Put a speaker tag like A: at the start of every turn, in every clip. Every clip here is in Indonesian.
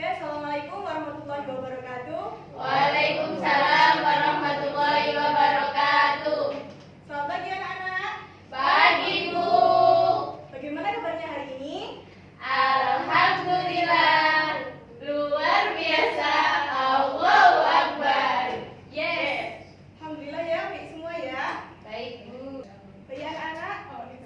A: Oke, Assalamualaikum warahmatullahi wabarakatuh.
B: Waalaikumsalam warahmatullahi wabarakatuh.
A: Selamat pagi anak-anak.
B: Pagi, Bu.
A: Bagaimana kabarnya hari ini?
B: Alhamdulillah. Luar biasa. Allahu Akbar. Yes.
A: Alhamdulillah ya, baik semua ya.
B: Baik, Bu.
A: Baik anak-anak,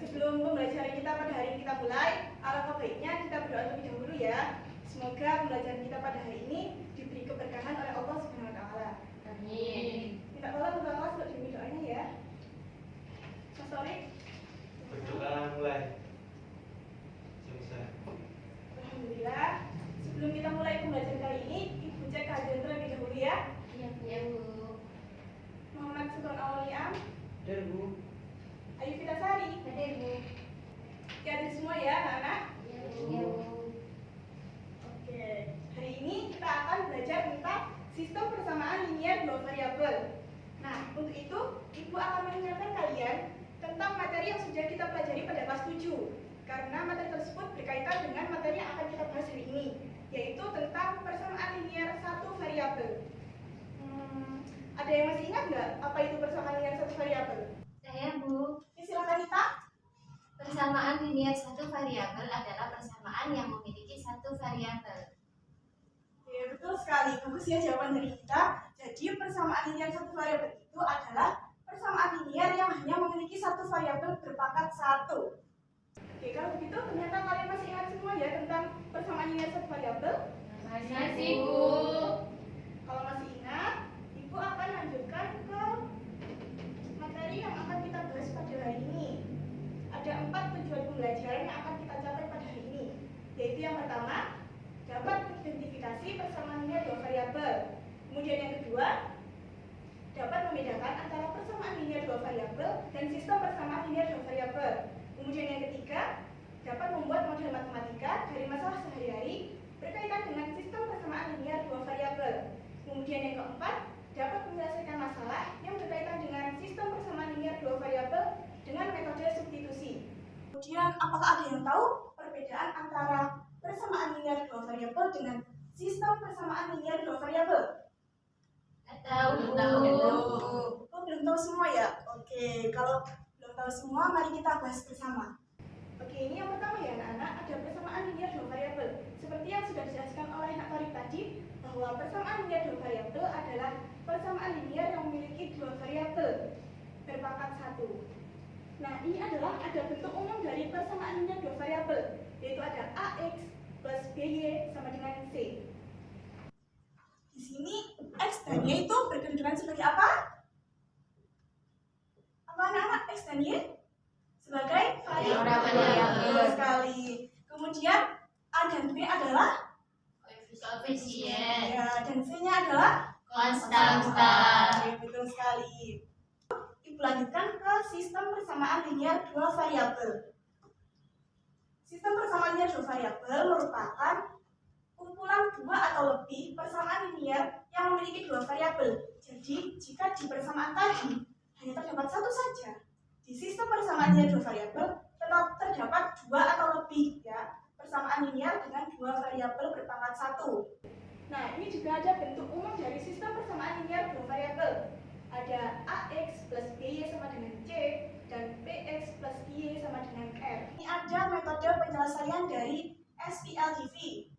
A: sebelum pembelajaran kita pada hari ini kita mulai, alangkah baiknya kita berdoa terlebih dahulu ya. Semoga pembelajaran kita pada hari ini diberi keberkahan oleh Allah Subhanahu wa taala.
B: Amin.
A: Minta tolong ketua kelas untuk diberi doanya ya. Mas Torik.
C: Berdoa mulai. Selesai.
A: Alhamdulillah. Sebelum kita mulai pembelajaran kali ini, Ibu cek kajian terlebih dahulu ya.
B: Iya, Bu.
A: Muhammad Sultan Auliam,
C: Hadir, Bu.
A: Ayu Fitasari.
B: Hadir, Bu.
A: Hadir semua ya anak-anak.
B: Iya, Bu.
A: Oke, hari ini kita akan belajar tentang sistem persamaan linear dua variabel. Nah, untuk itu Ibu akan mengingatkan kalian tentang materi yang sudah kita pelajari pada kelas 7. Karena materi tersebut berkaitan dengan materi yang akan kita bahas hari ini, yaitu tentang persamaan linear satu variabel. Ada yang masih ingat nggak apa itu persamaan linear satu variabel?
B: Saya, Bu.
A: Ya, silakan Nita.
B: Persamaan linear satu variabel adalah persamaan yang memiliki satu variabel.
A: Ya, betul sekali. Bagus ya jawaban dari kita. Jadi persamaan linear satu variabel itu adalah persamaan linear yang hanya memiliki satu variabel berpangkat 1. Oke, kalau begitu ternyata kalian masih ingat semua ya tentang persamaan linear satu variabel?
B: Masih, Bu.
A: Kalau masih ingat, Ibu akan lanjutkan ke materi yang akan kita bahas pada hari ini. Ada 4 tujuan pembelajaran yang akan kita capai pada hari ini, yaitu yang pertama, dapat mengidentifikasi persamaan linear dua variabel. Kemudian yang kedua, dapat membedakan antara persamaan linear dua variabel dan sistem persamaan linear dua variabel. Kemudian yang ketiga, dapat membuat model matematika dari masalah sehari-hari berkaitan dengan sistem persamaan linear dua variabel. Kemudian yang keempat, dapat menyelesaikan masalah yang berkaitan dengan sistem persamaan linear dua variabel dengan metode substitusi. Kemudian, apakah ada yang tahu perbedaan antara persamaan linear dua variabel dengan sistem persamaan linear dua variabel?
B: Tahu,
A: Oh, belum tahu semua ya? Oke, kalau belum tahu semua, mari kita bahas bersama. Oke, ini yang pertama ya anak-anak, ada persamaan linear dua variabel. Seperti yang sudah dijelaskan oleh Nak Torik tadi, bahwa persamaan linear dua variabel adalah persamaan linear yang memiliki dua variabel berpangkat 1. Nah, ini adalah ada bentuk umum dari persamaan linear dua variabel, yaitu ada AX plus BY sama dengan C. Di sini X dan Y itu berkedudukan sebagai apa? Apa anak-anak? X dan Y? Sebagai variabel. Betul sekali. Kemudian A dan B adalah?
B: Koefisien.
A: Ya, dan C-nya adalah?
B: Konstanta.
A: Oke, betul sekali. Ibu lanjutkan ke sistem persamaan linear dua variabel. Sistem persamaan linear dua variabel merupakan kumpulan dua atau lebih persamaan linear yang memiliki dua variabel. Jadi, jika di persamaan tadi hanya terdapat satu saja, di sistem persamaan linear dua variabel tetap terdapat dua atau lebih ya persamaan linear dengan dua variabel berpangkat 1. Nah, ini juga ada bentuk umum dari sistem persamaan linear dua variabel. Ada AX plus BY sama dengan C dan BX plus Y sama dengan R. Ini ada metode penyelesaian dari SPLDV.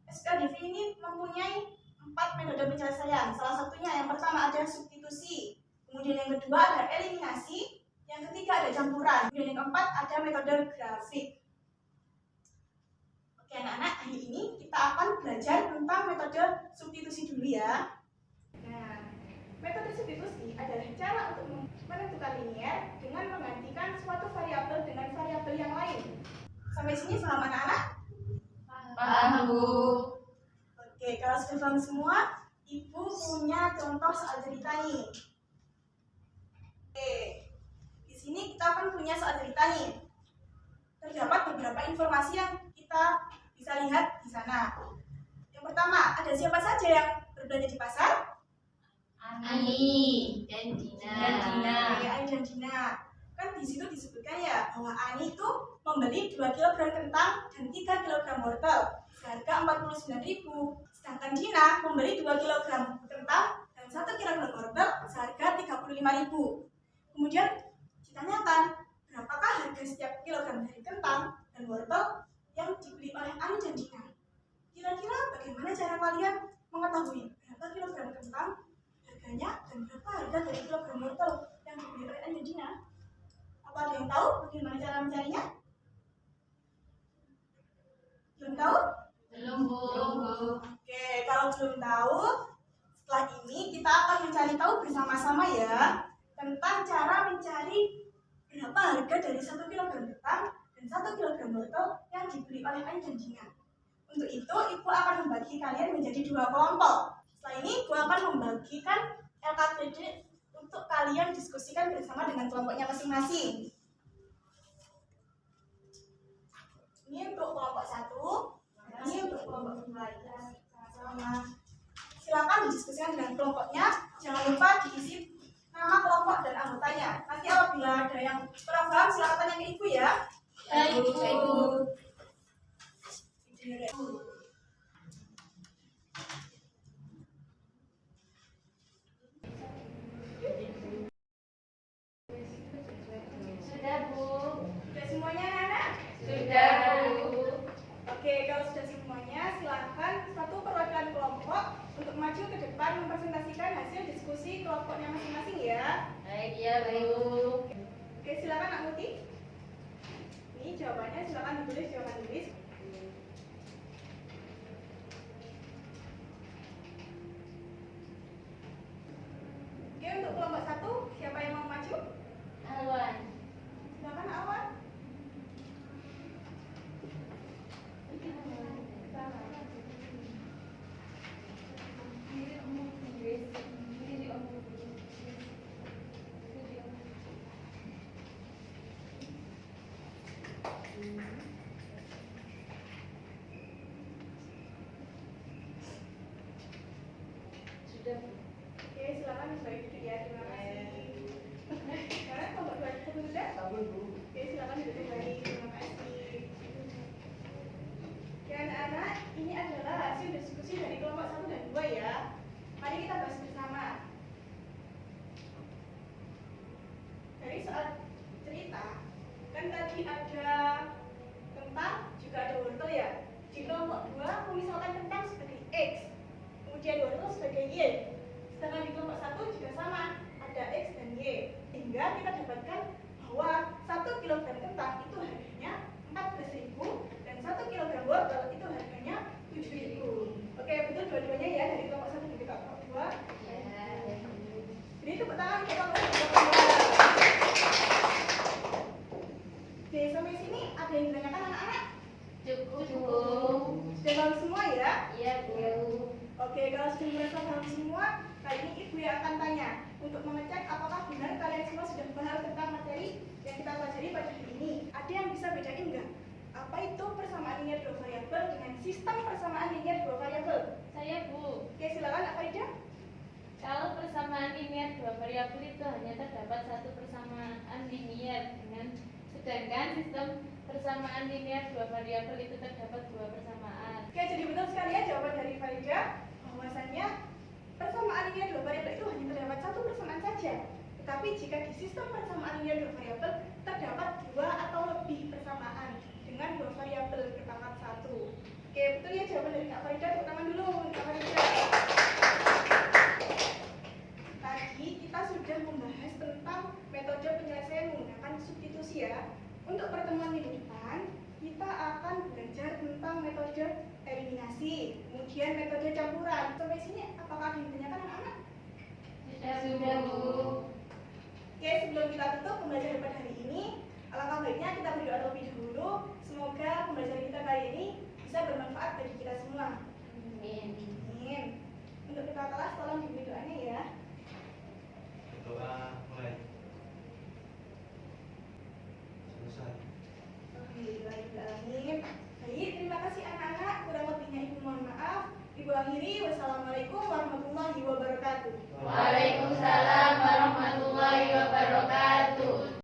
A: SPLDV ini mempunyai 4 metode penyelesaian. Salah satunya yang pertama ada substitusi, kemudian yang kedua ada eliminasi, yang ketiga ada campuran, kemudian yang keempat ada metode grafik. Oke anak-anak, hari ini kita akan belajar tentang metode substitusi dulu ya. Nah, metode substitusi adalah cara untuk menentukan linear dengan menggantikan suatu variabel dengan variabel yang lain. Sampai sini paham anak-anak?
B: Paham, Bu.
A: Oke, kalau sudah paham semua, Ibu punya contoh soal cerita nih. Oke, di sini kita akan punya soal cerita nih. Terdapat beberapa informasi yang kita bisa lihat di sana. Yang pertama, ada siapa saja yang berbelanja di pasar?
B: Ani dan Dina.
A: Oke, Ani dan Dina. Kan di situ disebutkan ya bahwa Ani itu membeli 2 kg kentang dan 3 kg wortel seharga 49.000. Sedangkan Dina membeli 2 kg kentang dan 1 kg wortel seharga 35.000. Kemudian ditanyakan berapakah harga setiap kilogram dari kentang dan wortel yang dibeli oleh Ani dan Dina. Kira-kira bagaimana cara kalian mengetahui berapa kilogram kentang harganya dan berapa harga dari kilogram wortel yang dibeli oleh Ani dan Dina? Apa ada yang tahu bagaimana cara mencarinya? Belum tahu?
B: Belum, Bu.
A: Oke, kalau belum tahu, setelah ini kita akan mencari tahu bersama-sama ya tentang cara mencari berapa harga dari 1 kg kentang dan 1 kg wortel yang dibeli oleh Ani dan Dina. Untuk itu, Ibu akan membagi kalian menjadi 2 kelompok. Setelah ini, Ibu akan membagikan LKPD untuk kalian diskusikan bersama dengan kelompoknya masing-masing. Ini untuk kelompok 1, ini untuk kelompok 2. Silakan didiskusikan dengan kelompoknya. Jangan lupa diisi nama kelompok dan anggotanya. Nanti apabila ada yang kurang paham, silakan tanya ke Ibu ya.
B: Baik, Ibu. Sudah, Bu.
A: Sudah semuanya anak-anak?
B: Sudah, Bu.
A: Oke, kalau sudah semuanya, silakan satu perwakilan kelompok untuk maju ke depan mempresentasikan hasil diskusi kelompoknya masing-masing ya.
B: Baik, ya, Bu.
A: Oke, silakan Nak Muti. Ini jawabannya, silakan ditulis jawaban tulis. Oke, untuk kelompok 1, siapa yang mau maju?
B: Alwan.
A: Silakan Awan.
B: Sudah, Bu.
A: Oke, silakan dibagi duduk ya. Terima kasih. Sekarang kelompok 2 itu sudah? Oke, silakan duduk kembali. Terima kasih. Oke, anak-anak, ini adalah hasil diskusi dari kelompok 1 dan 2 ya. Mari kita bahas bersama. Dari soal cerita, kan tadi ada kentang, juga ada wortel ya. Di kelompok 2 memisalkan kentang sebagai X, kemudian wortel sebagai Y. Sedangkan di kelompok 1 juga sama, ada X dan Y. Sehingga kita dapatkan bahwa 1 kg kentang itu harganya 14.000 dan 1 kg wortel itu harganya 7.000. Oke, betul dua-duanya ya, dari kelompok 1 dan kelompok 2.
B: Ya.
A: Jadi tepuk tangan untuk kelompok 1 dan kelompok 2. Oke, sampai sini ada yang ditanyakan anak-anak?
B: Cukup, Bu.
A: Sudah paham semua ya?
B: Iya, Bu.
A: Oke, kalau sudah merasa paham semua, kali ini Ibu yang akan tanya untuk mengecek apakah benar kalian semua sudah paham tentang materi yang kita pelajari pada hari ini. Ada yang bisa bedain nggak? Apa itu persamaan linear 2 variabel dengan sistem persamaan linear 2 variabel?
B: Saya, Bu.
A: Oke, silakan Kak Farida.
B: Kalau persamaan linear 2 variabel itu hanya terdapat satu persamaan linear sedangkan sistem persamaan linear 2 variabel itu terdapat 2 persamaan.
A: Oke, jadi betul sekali ya jawaban dari Farida bahwasannya persamaan linear 2 variabel itu hanya terdapat satu persamaan saja. Tetapi jika di sistem persamaan linear 2 variabel terdapat 2 atau lebih persamaan dengan 2 variabel berpangkat 1. Oke, betul ya jawaban dari Kak Farida. Tepuk tangan dulu Kak Farida. Tadi kita sudah membahas tentang metode penyelesaian menggunakan substitusi ya. Untuk pertemuan minggu depan, kita akan belajar tentang metode eliminasi, kemudian metode campuran. Sampai sini apakah ada yang ditanyakan anak-anak?
B: Sudah, Bu.
A: Oke, sebelum kita tutup pembelajaran pada hari ini, alangkah baiknya kita berdoa terlebih dahulu. Semoga pembelajaran kita kali ini bisa bermanfaat bagi kita semua.
B: Amin.
A: Amin. Untuk kita kelas, tolong diberi doanya ya.
C: Doa mulai. Selesai.
A: Alhamdulillahirrahmanirrahim. Baik, terima kasih anak-anak. Kurang lebihnya Ibu mohon maaf. Ibu akhiri. Wassalamualaikum warahmatullahi wabarakatuh.
B: Waalaikumsalam warahmatullahi wabarakatuh.